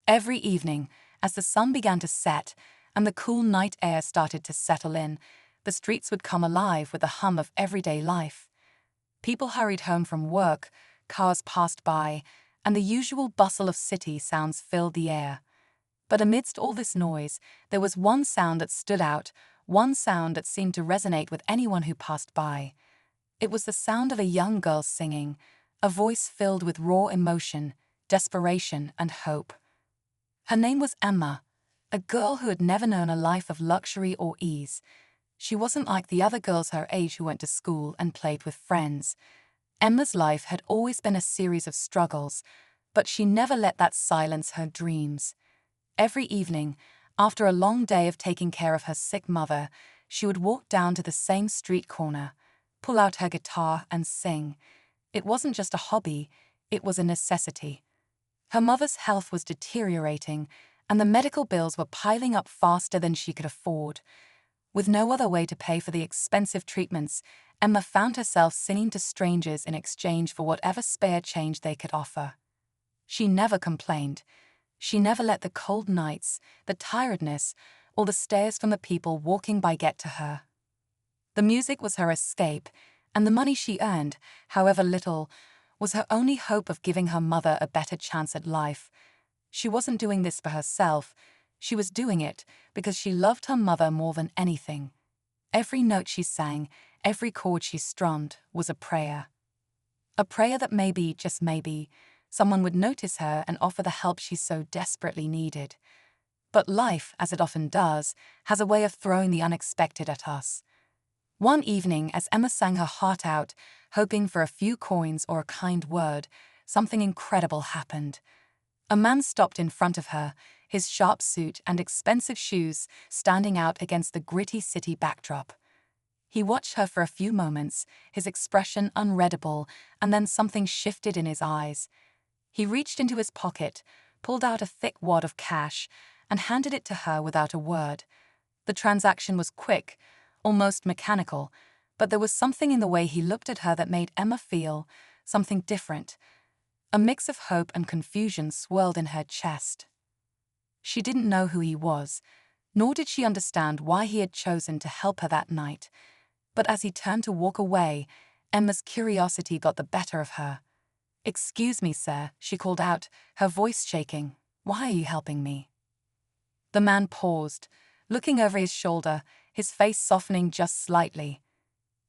Every evening, as the sun began to set and the cool night air started to settle in, the streets would come alive with the hum of everyday life. People hurried home from work, cars passed by, and the usual bustle of city sounds filled the air. But amidst all this noise, there was one sound that stood out, one sound that seemed to resonate with anyone who passed by. It was the sound of a young girl singing, a voice filled with raw emotion, desperation, and hope. Her name was Emma, a girl who had never known a life of luxury or ease. She wasn't like the other girls her age who went to school and played with friends. Emma's life had always been a series of struggles, but she never let that silence her dreams. Every evening, after a long day of taking care of her sick mother, she would walk down to the same street corner, pull out her guitar and sing. It wasn't just a hobby, it was a necessity. Her mother's health was deteriorating, and the medical bills were piling up faster than she could afford. With no other way to pay for the expensive treatments, Emma found herself singing to strangers in exchange for whatever spare change they could offer. She never complained. She never let the cold nights, the tiredness, or the stares from the people walking by get to her. The music was her escape, and the money she earned, however little, was her only hope of giving her mother a better chance at life. She wasn't doing this for herself. She was doing it because she loved her mother more than anything. Every note she sang, every chord she strummed was a prayer. A prayer that maybe, just maybe, someone would notice her and offer the help she so desperately needed. But life, as it often does, has a way of throwing the unexpected at us. One evening, as Emma sang her heart out, hoping for a few coins or a kind word, something incredible happened. A man stopped in front of her, his sharp suit and expensive shoes standing out against the gritty city backdrop. He watched her for a few moments, his expression unreadable, and then something shifted in his eyes. He reached into his pocket, pulled out a thick wad of cash, and handed it to her without a word. The transaction was quick, almost mechanical, but there was something in the way he looked at her that made Emma feel something different. A mix of hope and confusion swirled in her chest. She didn't know who he was, nor did she understand why he had chosen to help her that night. But as he turned to walk away, Emma's curiosity got the better of her. "Excuse me, sir," she called out, her voice shaking. "Why are you helping me?" The man paused, looking over his shoulder, his face softening just slightly.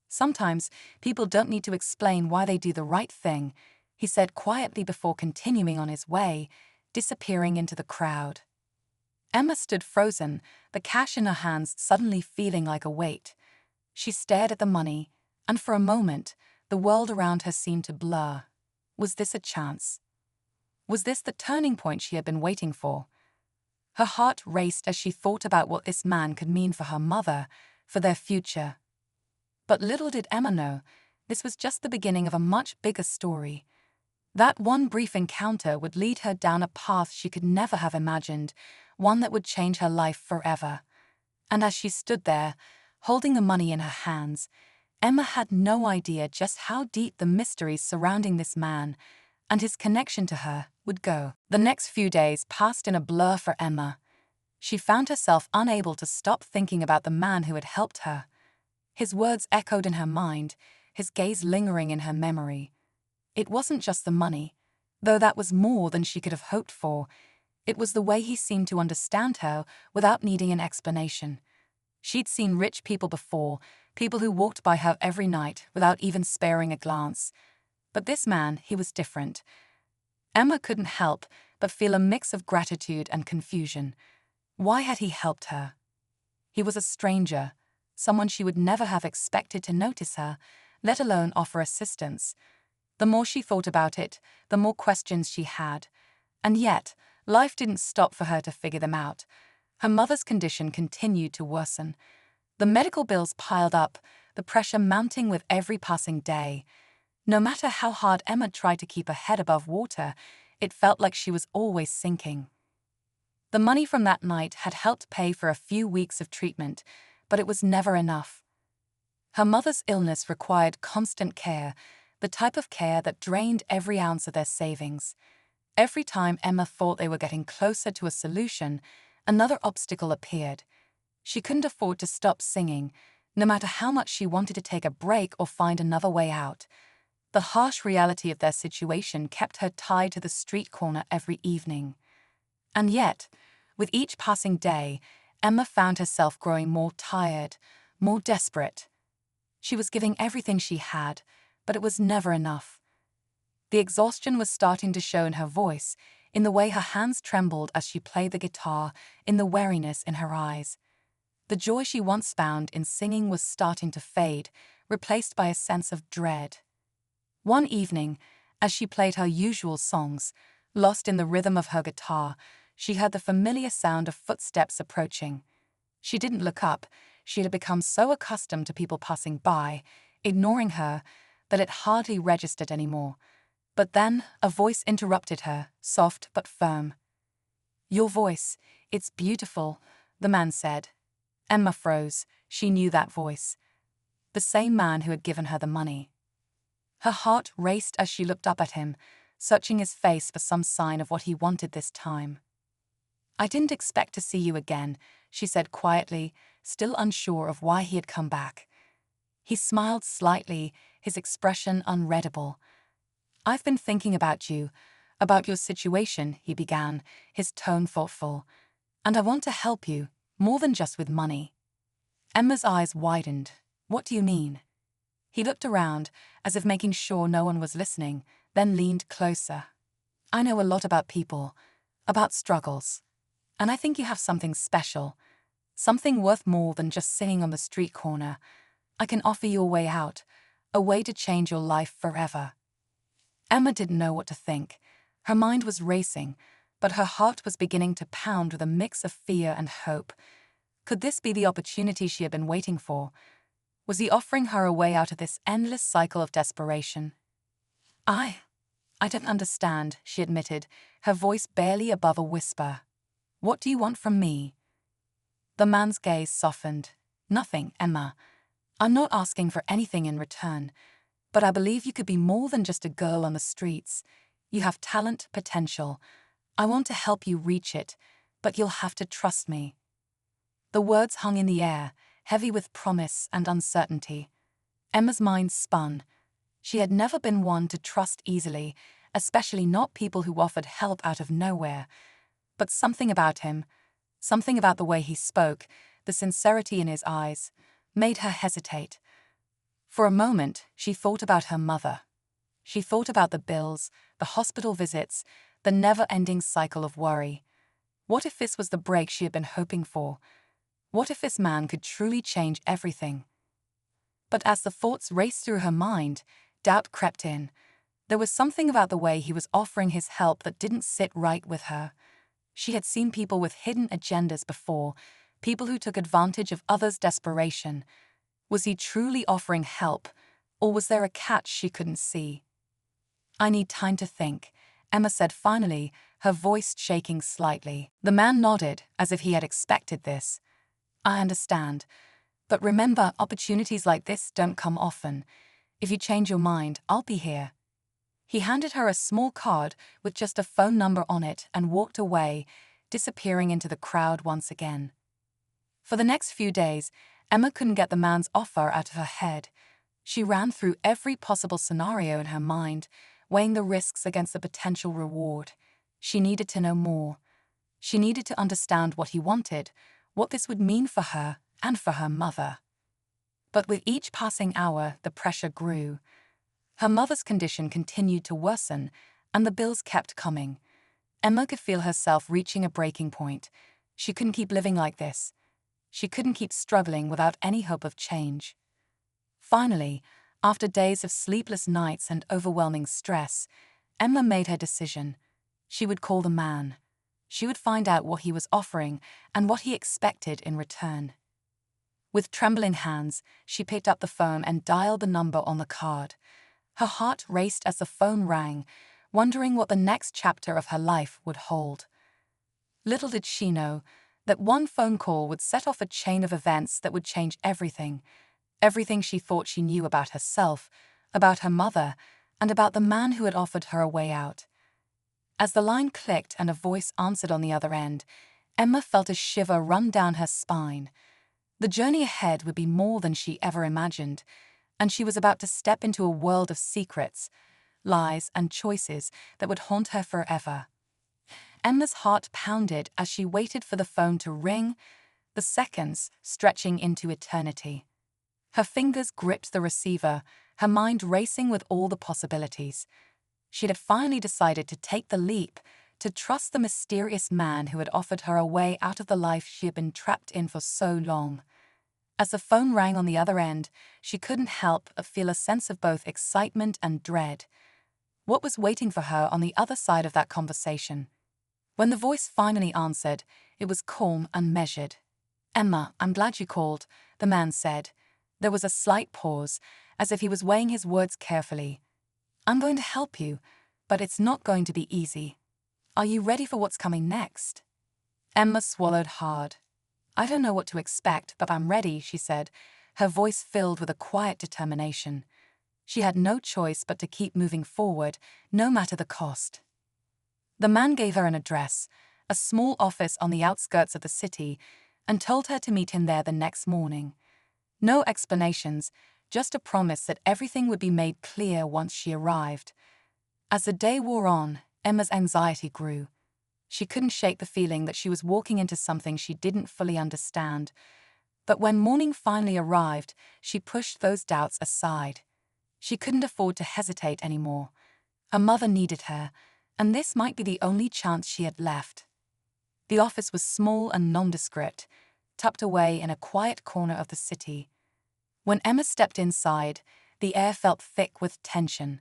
"Sometimes people don't need to explain why they do the right thing," he said quietly before continuing on his way, disappearing into the crowd. Emma stood frozen, the cash in her hands suddenly feeling like a weight. She stared at the money, and for a moment, the world around her seemed to blur. Was this a chance? Was this the turning point she had been waiting for? Her heart raced as she thought about what this man could mean for her mother, for their future. But little did Emma know, this was just the beginning of a much bigger story. That one brief encounter would lead her down a path she could never have imagined, one that would change her life forever. And as she stood there, holding the money in her hands, Emma had no idea just how deep the mysteries surrounding this man and his connection to her would go. The next few days passed in a blur for Emma. She found herself unable to stop thinking about the man who had helped her. His words echoed in her mind, his gaze lingering in her memory. It wasn't just the money, though that was more than she could have hoped for. It was the way he seemed to understand her without needing an explanation. She'd seen rich people before, people who walked by her every night without even sparing a glance. But this man, he was different. Emma couldn't help but feel a mix of gratitude and confusion. Why had he helped her? He was a stranger, someone she would never have expected to notice her, let alone offer assistance. The more she thought about it, the more questions she had. And yet, life didn't stop for her to figure them out. Her mother's condition continued to worsen. The medical bills piled up, the pressure mounting with every passing day. No matter how hard Emma tried to keep her head above water, it felt like she was always sinking. The money from that night had helped pay for a few weeks of treatment, but it was never enough. Her mother's illness required constant care, the type of care that drained every ounce of their savings. Every time Emma thought they were getting closer to a solution, another obstacle appeared. She couldn't afford to stop singing, no matter how much she wanted to take a break or find another way out. The harsh reality of their situation kept her tied to the street corner every evening. And yet, with each passing day, Emma found herself growing more tired, more desperate. She was giving everything she had, but it was never enough. The exhaustion was starting to show in her voice, in the way her hands trembled as she played the guitar, in the weariness in her eyes. The joy she once found in singing was starting to fade, replaced by a sense of dread. One evening, as she played her usual songs, lost in the rhythm of her guitar, she heard the familiar sound of footsteps approaching. She didn't look up. She had become so accustomed to people passing by, ignoring her, that it hardly registered anymore. But then a voice interrupted her, soft but firm. "Your voice, it's beautiful," the man said. Emma froze. She knew that voice. The same man who had given her the money. Her heart raced as she looked up at him, searching his face for some sign of what he wanted this time. "I didn't expect to see you again," she said quietly, still unsure of why he had come back. He smiled slightly, his expression unreadable. "I've been thinking about you, about your situation," he began, his tone thoughtful. "And I want to help you, more than just with money." Emma's eyes widened. "What do you mean?" He looked around, as if making sure no one was listening, then leaned closer. "I know a lot about people, about struggles. And I think you have something special, something worth more than just sitting on the street corner. I can offer you a way out, a way to change your life forever." Emma didn't know what to think. Her mind was racing, but her heart was beginning to pound with a mix of fear and hope. Could this be the opportunity she had been waiting for? Was he offering her a way out of this endless cycle of desperation? I don't understand," she admitted, her voice barely above a whisper. "What do you want from me?" The man's gaze softened. "Nothing, Emma. I'm not asking for anything in return. But I believe you could be more than just a girl on the streets. You have talent, potential. I want to help you reach it, but you'll have to trust me." The words hung in the air, heavy with promise and uncertainty. Emma's mind spun. She had never been one to trust easily, especially not people who offered help out of nowhere. But something about him, something about the way he spoke, the sincerity in his eyes, made her hesitate. For a moment, she thought about her mother. She thought about the bills, the hospital visits, the never-ending cycle of worry. What if this was the break she had been hoping for? What if this man could truly change everything? But as the thoughts raced through her mind, doubt crept in. There was something about the way he was offering his help that didn't sit right with her. She had seen people with hidden agendas before, people who took advantage of others' desperation. Was he truly offering help, or was there a catch she couldn't see? "I need time to think," Emma said finally, her voice shaking slightly. The man nodded, as if he had expected this. "I understand. But remember, opportunities like this don't come often. If you change your mind, I'll be here." He handed her a small card with just a phone number on it and walked away, disappearing into the crowd once again. For the next few days, Emma couldn't get the man's offer out of her head. She ran through every possible scenario in her mind, weighing the risks against the potential reward. She needed to know more. She needed to understand what he wanted, what this would mean for her and for her mother. But with each passing hour, the pressure grew. Her mother's condition continued to worsen, and the bills kept coming. Emma could feel herself reaching a breaking point. She couldn't keep living like this. She couldn't keep struggling without any hope of change. Finally, after days of sleepless nights and overwhelming stress, Emma made her decision. She would call the man. She would find out what he was offering and what he expected in return. With trembling hands, she picked up the phone and dialed the number on the card. Her heart raced as the phone rang, wondering what the next chapter of her life would hold. Little did she know that one phone call would set off a chain of events that would change everything. Everything she thought she knew about herself, about her mother, and about the man who had offered her a way out. As the line clicked and a voice answered on the other end, Emma felt a shiver run down her spine. The journey ahead would be more than she ever imagined, and she was about to step into a world of secrets, lies, and choices that would haunt her forever. Emma's heart pounded as she waited for the phone to ring, the seconds stretching into eternity. Her fingers gripped the receiver, her mind racing with all the possibilities. She had finally decided to take the leap, to trust the mysterious man who had offered her a way out of the life she had been trapped in for so long. As the phone rang on the other end, she couldn't help but feel a sense of both excitement and dread. What was waiting for her on the other side of that conversation? When the voice finally answered, it was calm and measured. "Emma, I'm glad you called," the man said. There was a slight pause, as if he was weighing his words carefully. "I'm going to help you, but it's not going to be easy. Are you ready for what's coming next?" Emma swallowed hard. "I don't know what to expect, but I'm ready," she said, her voice filled with a quiet determination. She had no choice but to keep moving forward, no matter the cost. The man gave her an address, a small office on the outskirts of the city, and told her to meet him there the next morning. No explanations, just a promise that everything would be made clear once she arrived. As the day wore on, Emma's anxiety grew. She couldn't shake the feeling that she was walking into something she didn't fully understand. But when morning finally arrived, she pushed those doubts aside. She couldn't afford to hesitate anymore. Her mother needed her, and this might be the only chance she had left. The office was small and nondescript, tucked away in a quiet corner of the city. When Emma stepped inside, the air felt thick with tension.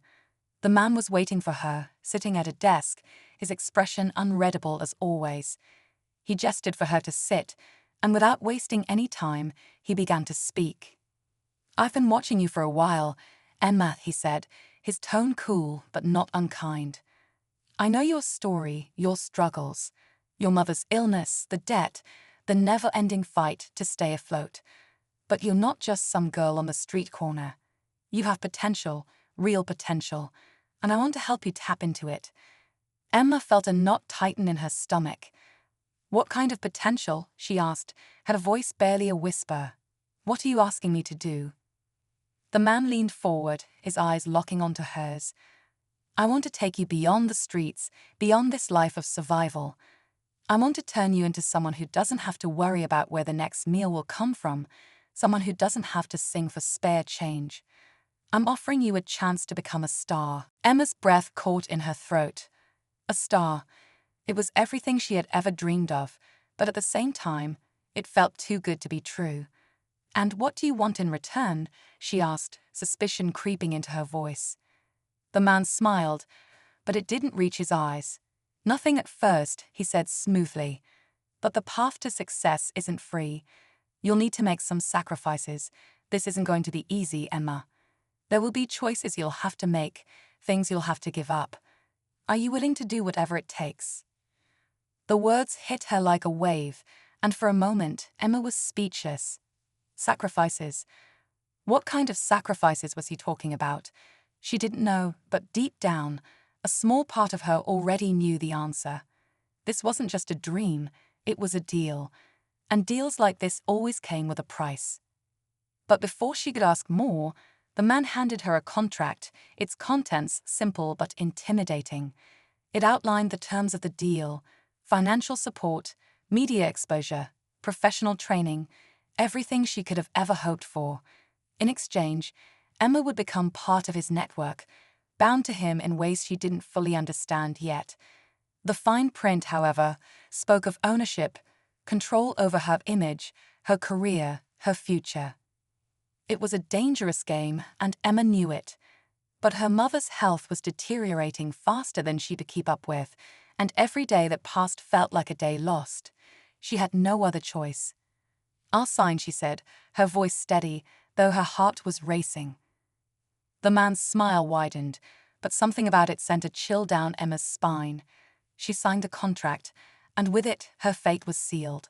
The man was waiting for her, sitting at a desk, his expression unreadable as always. He gestured for her to sit, and without wasting any time, he began to speak. "I've been watching you for a while, Emma," he said, his tone cool but not unkind. "I know your story, your struggles, your mother's illness, the debt, the never-ending fight to stay afloat. But you're not just some girl on the street corner. You have potential, real potential, and I want to help you tap into it." Emma felt a knot tighten in her stomach. "What kind of potential?" she asked, her voice barely a whisper. "What are you asking me to do?" The man leaned forward, his eyes locking onto hers. "I want to take you beyond the streets, beyond this life of survival. I want to turn you into someone who doesn't have to worry about where the next meal will come from, someone who doesn't have to sing for spare change. I'm offering you a chance to become a star." Emma's breath caught in her throat. A star. It was everything she had ever dreamed of, but at the same time, it felt too good to be true. "And what do you want in return?" she asked, suspicion creeping into her voice. The man smiled, but it didn't reach his eyes. "Nothing at first," he said smoothly. "But the path to success isn't free. You'll need to make some sacrifices. This isn't going to be easy, Emma. There will be choices you'll have to make, things you'll have to give up. Are you willing to do whatever it takes?" The words hit her like a wave, and for a moment, Emma was speechless. Sacrifices. What kind of sacrifices was he talking about? She didn't know, but deep down, a small part of her already knew the answer. This wasn't just a dream, it was a deal. And deals like this always came with a price. But before she could ask more, the man handed her a contract, its contents simple but intimidating. It outlined the terms of the deal: financial support, media exposure, professional training, everything she could have ever hoped for. In exchange, Emma would become part of his network, bound to him in ways she didn't fully understand yet. The fine print, however, spoke of ownership, control over her image, her career, her future. It was a dangerous game, and Emma knew it. But her mother's health was deteriorating faster than she could keep up with, and every day that passed felt like a day lost. She had no other choice. "I'll sign," she said, her voice steady, though her heart was racing. The man's smile widened, but something about it sent a chill down Emma's spine. She signed the contract, and with it, her fate was sealed.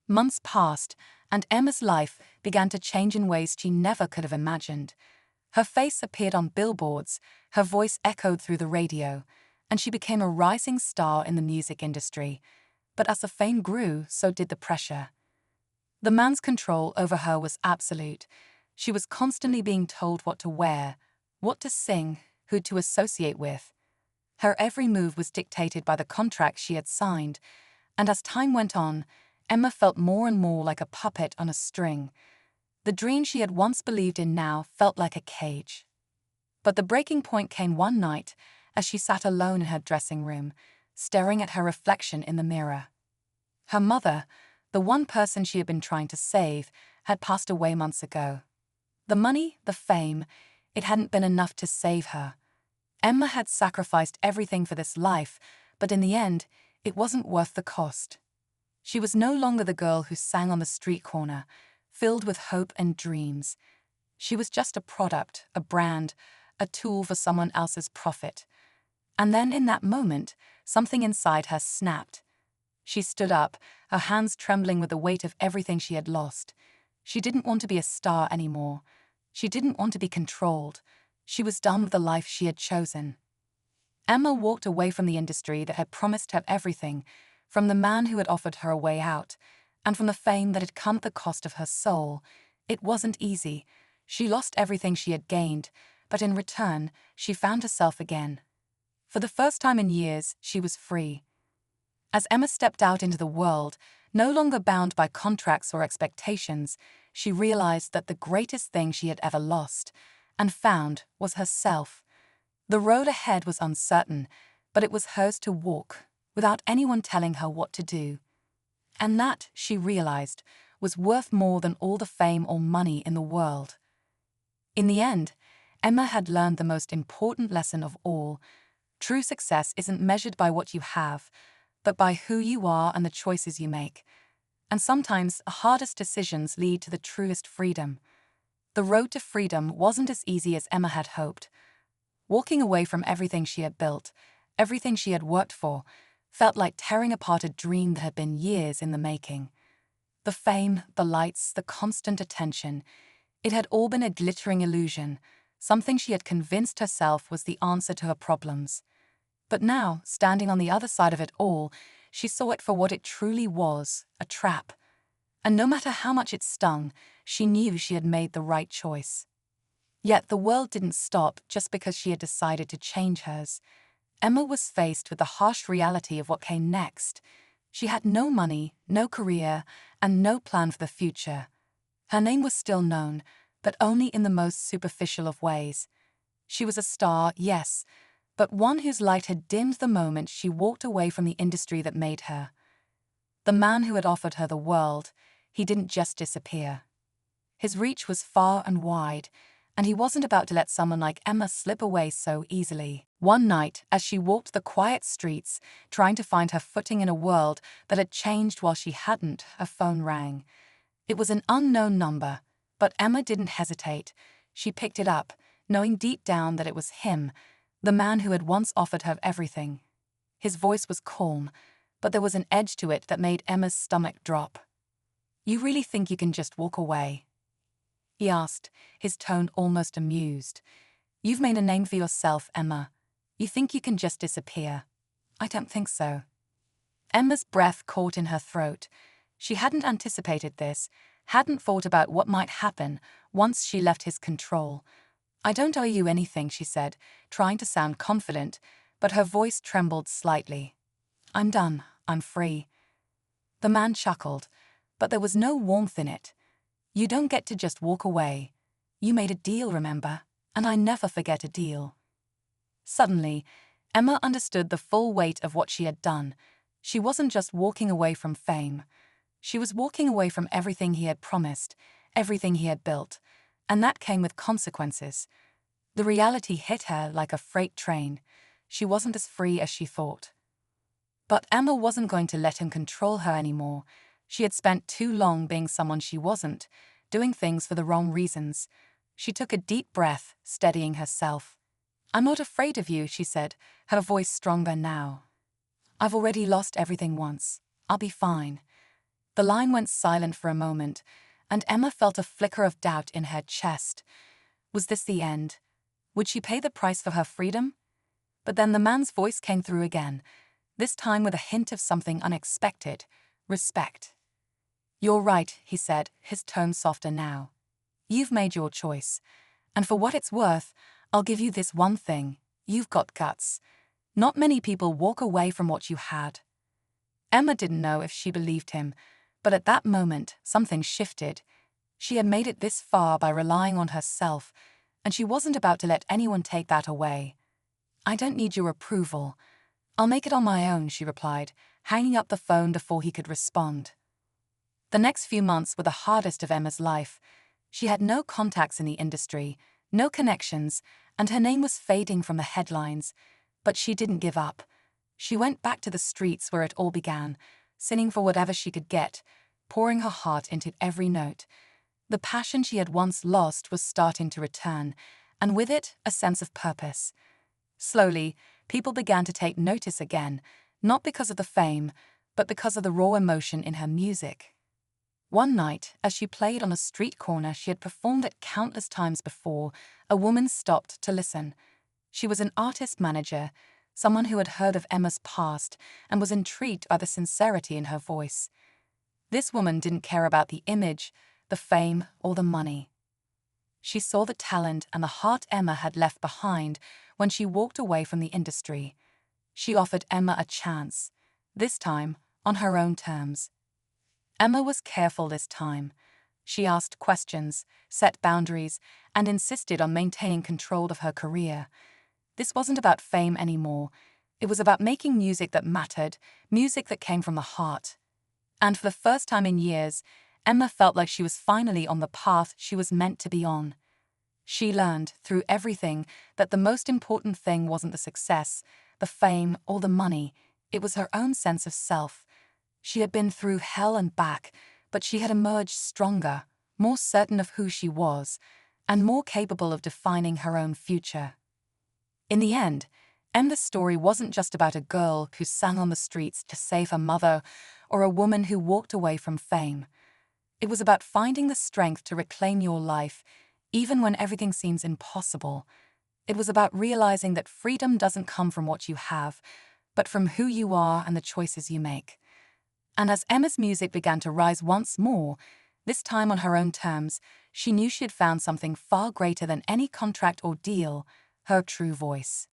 Months passed, and Emma's life began to change in ways she never could have imagined. Her face appeared on billboards, her voice echoed through the radio, and she became a rising star in the music industry. But as the fame grew, so did the pressure. The man's control over her was absolute. She was constantly being told what to wear, what to sing, who to associate with. Her every move was dictated by the contract she had signed, and as time went on, Emma felt more and more like a puppet on a string. The dream she had once believed in now felt like a cage. But the breaking point came one night as she sat alone in her dressing room, staring at her reflection in the mirror. Her mother, the one person she had been trying to save, had passed away months ago. The money, the fame, it hadn't been enough to save her. Emma had sacrificed everything for this life, but in the end, it wasn't worth the cost. She was no longer the girl who sang on the street corner, filled with hope and dreams. She was just a product, a brand, a tool for someone else's profit. And then in that moment, something inside her snapped. She stood up, her hands trembling with the weight of everything she had lost. She didn't want to be a star anymore. She didn't want to be controlled. She was done with the life she had chosen. Emma walked away from the industry that had promised her everything, from the man who had offered her a way out, and from the fame that had come at the cost of her soul. It wasn't easy. She lost everything she had gained, but in return, she found herself again. For the first time in years, she was free. As Emma stepped out into the world, no longer bound by contracts or expectations, she realized that the greatest thing she had ever lost and found was herself. The road ahead was uncertain, but it was hers to walk, without anyone telling her what to do. And that, she realized, was worth more than all the fame or money in the world. In the end, Emma had learned the most important lesson of all. True success isn't measured by what you have, but by who you are and the choices you make. And sometimes the hardest decisions lead to the truest freedom. The road to freedom wasn't as easy as Emma had hoped. Walking away from everything she had built, everything she had worked for, felt like tearing apart a dream that had been years in the making. The fame, the lights, the constant attention, it had all been a glittering illusion, something she had convinced herself was the answer to her problems. But now, standing on the other side of it all, she saw it for what it truly was, a trap. And no matter how much it stung, she knew she had made the right choice. Yet the world didn't stop just because she had decided to change hers. Emma was faced with the harsh reality of what came next. She had no money, no career, and no plan for the future. Her name was still known, but only in the most superficial of ways. She was a star, yes, but one whose light had dimmed the moment she walked away from the industry that made her. The man who had offered her the world, he didn't just disappear. His reach was far and wide, and he wasn't about to let someone like Emma slip away so easily. One night, as she walked the quiet streets, trying to find her footing in a world that had changed while she hadn't, her phone rang. It was an unknown number, but Emma didn't hesitate. She picked it up, knowing deep down that it was him, the man who had once offered her everything. His voice was calm, but there was an edge to it that made Emma's stomach drop. "You really think you can just walk away?" he asked, his tone almost amused. "You've made a name for yourself, Emma. You think you can just disappear?" "I don't think so." Emma's breath caught in her throat. She hadn't anticipated this, hadn't thought about what might happen once she left his control. "I don't owe you anything," she said, trying to sound confident, but her voice trembled slightly. "I'm done. I'm free." The man chuckled, but there was no warmth in it. "You don't get to just walk away. You made a deal, remember? And I never forget a deal." Suddenly, Emma understood the full weight of what she had done. She wasn't just walking away from fame. She was walking away from everything he had promised, everything he had built, and that came with consequences. The reality hit her like a freight train. She wasn't as free as she thought. But Emma wasn't going to let him control her anymore. She had spent too long being someone she wasn't, doing things for the wrong reasons. She took a deep breath, steadying herself. "I'm not afraid of you," she said, her voice stronger now. "I've already lost everything once. I'll be fine." The line went silent for a moment, and Emma felt a flicker of doubt in her chest. Was this the end? Would she pay the price for her freedom? But then the man's voice came through again, this time with a hint of something unexpected: respect. "You're right," he said, his tone softer now. "You've made your choice. And for what it's worth, I'll give you this one thing: you've got guts. Not many people walk away from what you had." Emma didn't know if she believed him, but at that moment, something shifted. She had made it this far by relying on herself, and she wasn't about to let anyone take that away. "I don't need your approval. I'll make it on my own," she replied, hanging up the phone before he could respond. The next few months were the hardest of Emma's life. She had no contacts in the industry, no connections, and her name was fading from the headlines. But she didn't give up. She went back to the streets where it all began, singing for whatever she could get, pouring her heart into every note. The passion she had once lost was starting to return, and with it, a sense of purpose. Slowly, people began to take notice again, not because of the fame, but because of the raw emotion in her music. One night, as she played on a street corner she had performed at countless times before, a woman stopped to listen. She was an artist manager, someone who had heard of Emma's past and was intrigued by the sincerity in her voice. This woman didn't care about the image, the fame, or the money. She saw the talent and the heart Emma had left behind when she walked away from the industry. She offered Emma a chance, this time on her own terms. Emma was careful this time. She asked questions, set boundaries, and insisted on maintaining control of her career. This wasn't about fame anymore. It was about making music that mattered, music that came from the heart. And for the first time in years, Emma felt like she was finally on the path she was meant to be on. She learned, through everything, that the most important thing wasn't the success, the fame, or the money. It was her own sense of self. She had been through hell and back, but she had emerged stronger, more certain of who she was, and more capable of defining her own future. In the end, Emma's story wasn't just about a girl who sang on the streets to save her mother or a woman who walked away from fame. It was about finding the strength to reclaim your life, even when everything seems impossible. It was about realizing that freedom doesn't come from what you have, but from who you are and the choices you make. And as Emma's music began to rise once more, this time on her own terms, she knew she had found something far greater than any contract or deal: her true voice.